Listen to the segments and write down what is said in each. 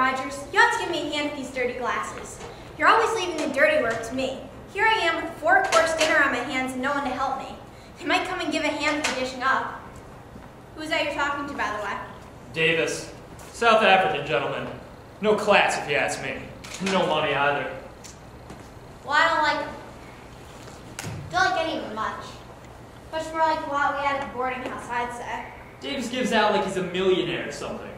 Rogers. You have to give me a hand with these dirty glasses. You're always leaving the dirty work to me. Here I am with a 4-course dinner on my hands and no one to help me. They might come and give a hand with the dishing up. Who's that you're talking to, by the way? Davis. South African gentleman. No class, if you ask me. No money either. Well, I don't like him. Don't like any of them much. Much more like what we had at the boarding house, I'd say. Davis gives out like he's a millionaire or something.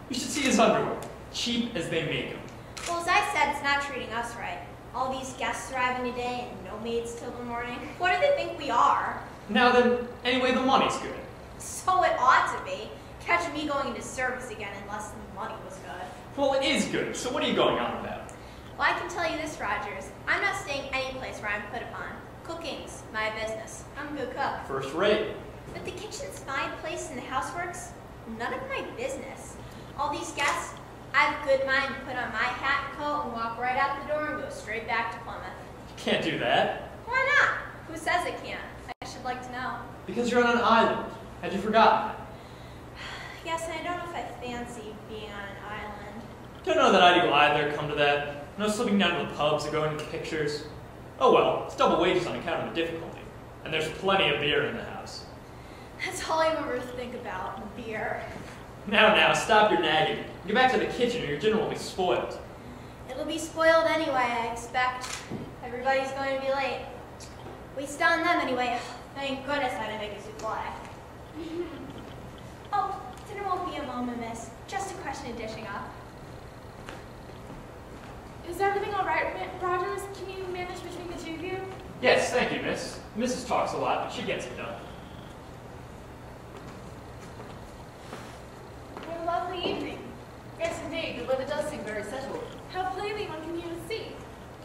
You should see his underwear. Cheap as they make them. Well, as I said, it's not treating us right. All these guests arriving today and no maids till the morning. What do they think we are? Now then, anyway, the money's good. So it ought to be. Catch me going into service again unless the money was good. Well, it is good, so what are you going on about? Well, I can tell you this, Rogers. I'm not staying any place where I'm put upon. Cooking's my business. I'm a good cook. First rate. But the kitchen's my place and the housework's none of my business. All these guests, I have a good mind to put on my hat and coat and walk right out the door and go straight back to Plymouth. You can't do that. Why not? Who says it can't? I should like to know. Because you're on an island. Had you forgotten that? Yes, and I don't know if I fancy being on an island. Don't know that I do either, come to that. No slipping down to the pubs or going to pictures. Oh well, it's double wages on account of the difficulty. And there's plenty of beer in the house. That's all I ever think about, beer. Now, stop your nagging. Get back to the kitchen or your dinner will be spoiled. It'll be spoiled anyway, I expect. Everybody's going to be late. Waste on them anyway. Thank goodness I didn't make a souffle. Oh, dinner won't be a moment, miss. Just a question of dishing up. Is everything all right, Rogers? Can you manage between the two of you? Yes, thank you, miss. Mrs. talks a lot, but she gets it done. What a lovely evening. Yes, indeed. The weather does seem very settled. How plainly one can hear the sea.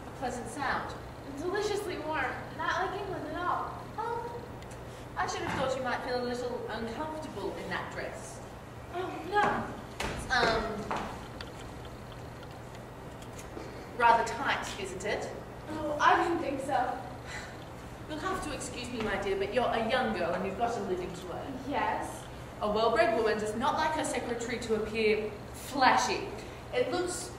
A pleasant sound. And deliciously warm. Not like England at all. Oh, I should have thought you might feel a little uncomfortable in that dress. Oh, no. It's, rather tight, isn't it? Oh, I didn't think so. You'll have to excuse me, my dear, but you're a young girl and you've got a living to earn. Yes. A well-bred woman does not like her secretary to appear flashy. It looks,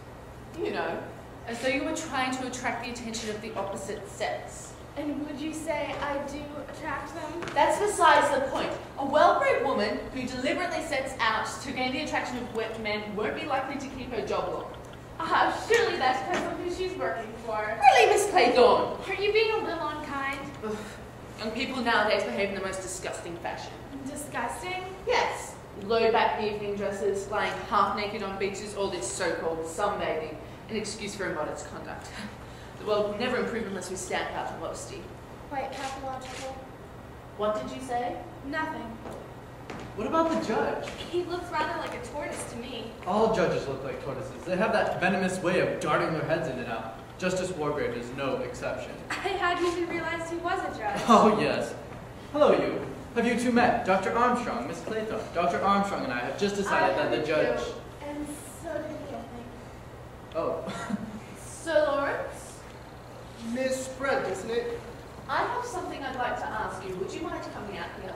you know, as though you were trying to attract the attention of the opposite sex. And would you say I do attract them? That's besides the point. A well-bred woman who deliberately sets out to gain the attraction of wet men won't be likely to keep her job long. Surely that's because of who she's working for. Really, Miss Claythorne? Are you being a little unkind? Ugh. Young people nowadays behave in the most disgusting fashion. Disgusting? Yes. Low-back evening dresses, lying half-naked on beaches, all this so-called sunbathing, an excuse for immodest conduct. The world will never improve unless we stamp out modesty. Quite pathological. What did you say? Nothing. What about the judge? He looks rather like a tortoise to me. All judges look like tortoises. They have that venomous way of darting their heads in and out. Justice Wargrave is no exception. I hadn't even realized he was a judge. Oh, yes. Hello, you. Have you two met? Dr. Armstrong, Miss Claythorne. Dr. Armstrong and I have just decided that the judge... And so did he, I think. Oh. Sir Lawrence? Miss Brent, isn't it? I have something I'd like to ask you. Would you mind coming out here?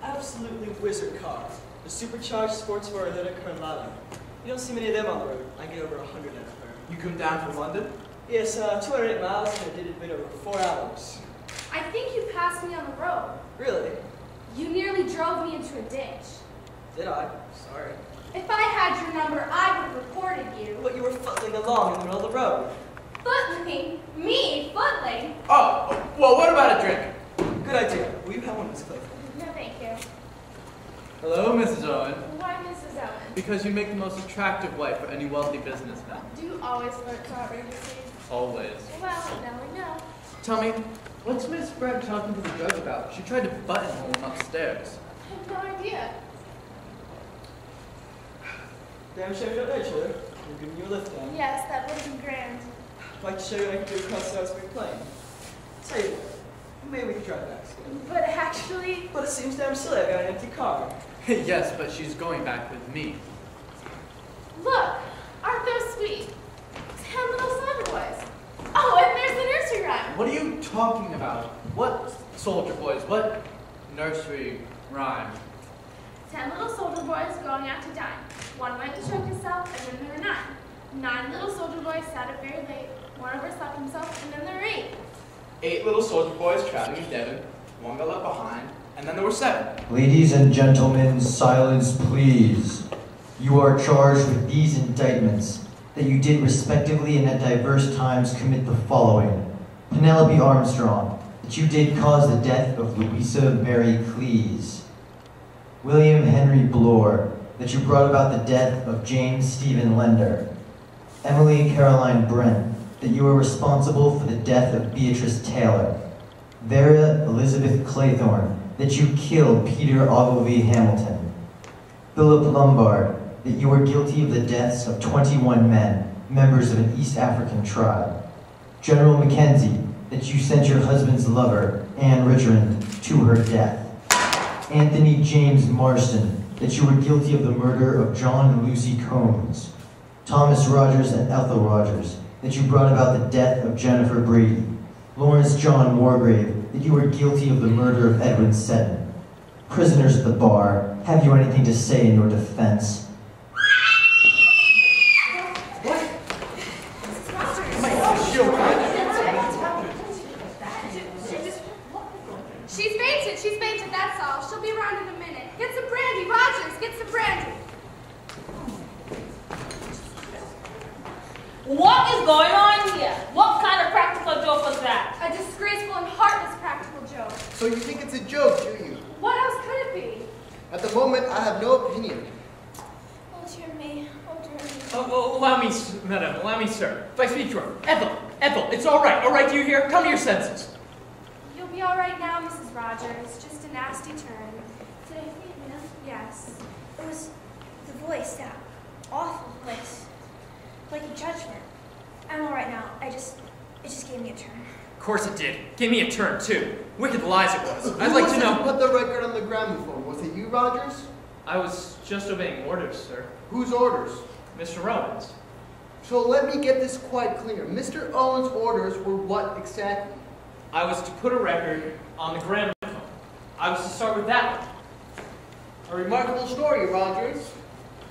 Absolutely wizard cars. The supercharged sports car that occur in London. You don't see many of them on the road. I get over 100 at a time. You come down from London? Yes, 208 miles, and I did it in over 4 hours. I think you passed me on the road. Really? You nearly drove me into a ditch. Did I? Sorry. If I had your number, I would have reported you. But you were footling along in the middle of the road. Footling? Me? Footling? Oh, well, what about a drink? Good idea. Will you have one, Miss Clayton? No, thank you. Hello, Mrs. Owen. Why, Mrs. Owen? Because you make the most attractive wife for any wealthy businessman. Do you always flirt so outrageously? Always. Well, now we know. Tell me, what's Miss Brent talking to the judge about? She tried to buttonhole him upstairs. I have no idea. Damn sure we don't know each other. We're giving you a lift down. Yes, that would have been grand. I'd like to show you what I can do across the Spring Plain. Tell you what, maybe we can try back together. But actually... But it seems damn silly. I got an empty car. Yes, but she's going back with me. Look! Aren't those sweet? 10 little soldier boys. Oh, and there's the nursery rhyme. What are you talking about? What soldier boys? What nursery Rhyme. 10 little soldier boys going out to dine. One went and choked himself, and then there were 9. 9 little soldier boys sat up very late. One overslept himself, and then there were 8. 8 little soldier boys traveling in Devon. One got left behind, and then there were 7. Ladies and gentlemen, silence please. You are charged with these indictments, that you did respectively and at diverse times commit the following. Penelope Armstrong, that you did cause the death of Louisa Mary Cleese. William Henry Bloor, that you brought about the death of James Stephen Lender. Emily Caroline Brent, that you are responsible for the death of Beatrice Taylor. Vera Elizabeth Claythorne, that you killed Peter Ogilvy Hamilton. Philip Lombard, that you are guilty of the deaths of 21 men, members of an East African tribe. General Mackenzie, that you sent your husband's lover, Anne Richmond, to her death. Anthony James Marston, that you were guilty of the murder of John and Lucy Combs. Thomas Rogers and Ethel Rogers, that you brought about the death of Jennifer Brady. Lawrence John Wargrave, that you were guilty of the murder of Edwin Seton. Prisoners at the bar, have you anything to say in your defense? She's fainted, that's all. She'll be around in a minute. Get some brandy, Rogers, get some brandy. What is going on here? What kind of practical joke was that? A disgraceful and heartless practical joke. So you think it's a joke, do you? What else could it be? At the moment, I have no opinion. Oh, dear me. Oh, dear me. Oh, allow me, madam, allow me, sir. If I speak to her. Ethel, it's all right, do you hear? Come to your senses. You'll be all right now, Mrs. Rogers. Just a nasty turn. Did I faint, ma'am? Yes. It was the voice, that awful voice. Like a judgment. I'm all right now. It just gave me a turn. Of course it did. Gave me a turn, too. Wicked lies it was. I'd like to know. Who put the record on the gramophone? Was it you, Rogers? I was just obeying orders, sir. Whose orders? Mr. Rowan's. So let me get this quite clear. Mr. Owen's orders were what exactly? I was to put a record on the gramophone. I was to start with that one. A remarkable story, Rogers.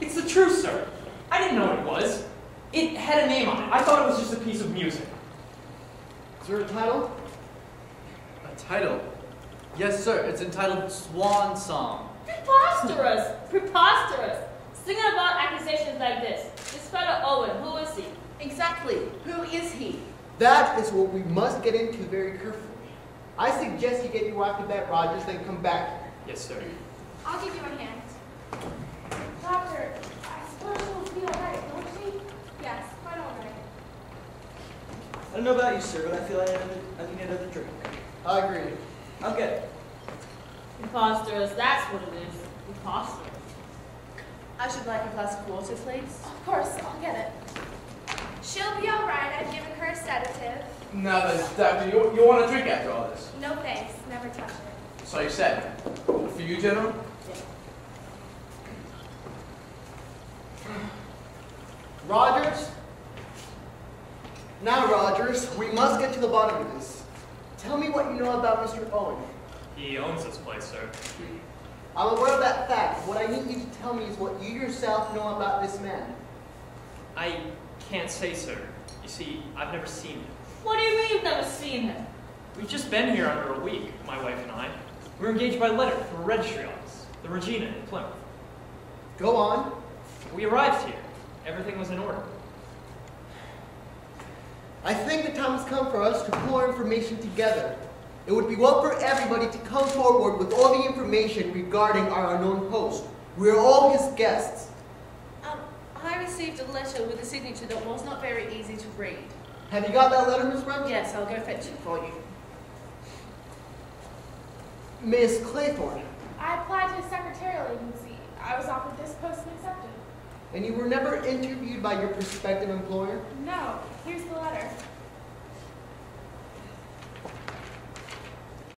It's the truth, sir. I didn't know what it was. It had a name on it. I thought it was just a piece of music. Is there a title? A title? Yes, sir. It's entitled Swan Song. Preposterous! Preposterous! Singing about accusations like this. This fellow Owen, who is he? Exactly. Who is he? That is what we must get into very carefully. I suggest you get your wife to bed, Rogers, then come back. Yes, sir. I'll give you a hand. Doctor, I suppose she'll be all right, won't she? Yes, quite all right. I don't know about you, sir, but I feel I need another drink. I agree. I'll get it. Preposterous, that's what it is. Preposterous. I should like a glass of water, please. Of course, I'll get it. She'll be all right. I've given her a sedative. Now then, Doctor, you want a drink after all this? No thanks. Never touch it. So you said. For you, General? Rogers? Now, Rogers, we must get to the bottom of this. Tell me what you know about Mr. Owen. He owns this place, sir. I'm aware of that fact. What I need you to tell me is what you yourself know about this man. I can't say, sir. You see, I've never seen him. What do you mean you've never seen him? We've just been here under a week, my wife and I. We were engaged by letter from a registry office, the Regina in Plymouth. Go on. We arrived here. Everything was in order. I think the time has come for us to pull our information together. It would be well for everybody to come forward with all the information regarding our unknown host. We are all his guests. I received a letter with a signature that was not very easy to read. Have you got that letter, Miss Brent? Yes, I'll go fetch it for you. Miss Claythorne. I applied to a secretarial agency. I was offered this post and accepted. And you were never interviewed by your prospective employer? No. Here's the letter.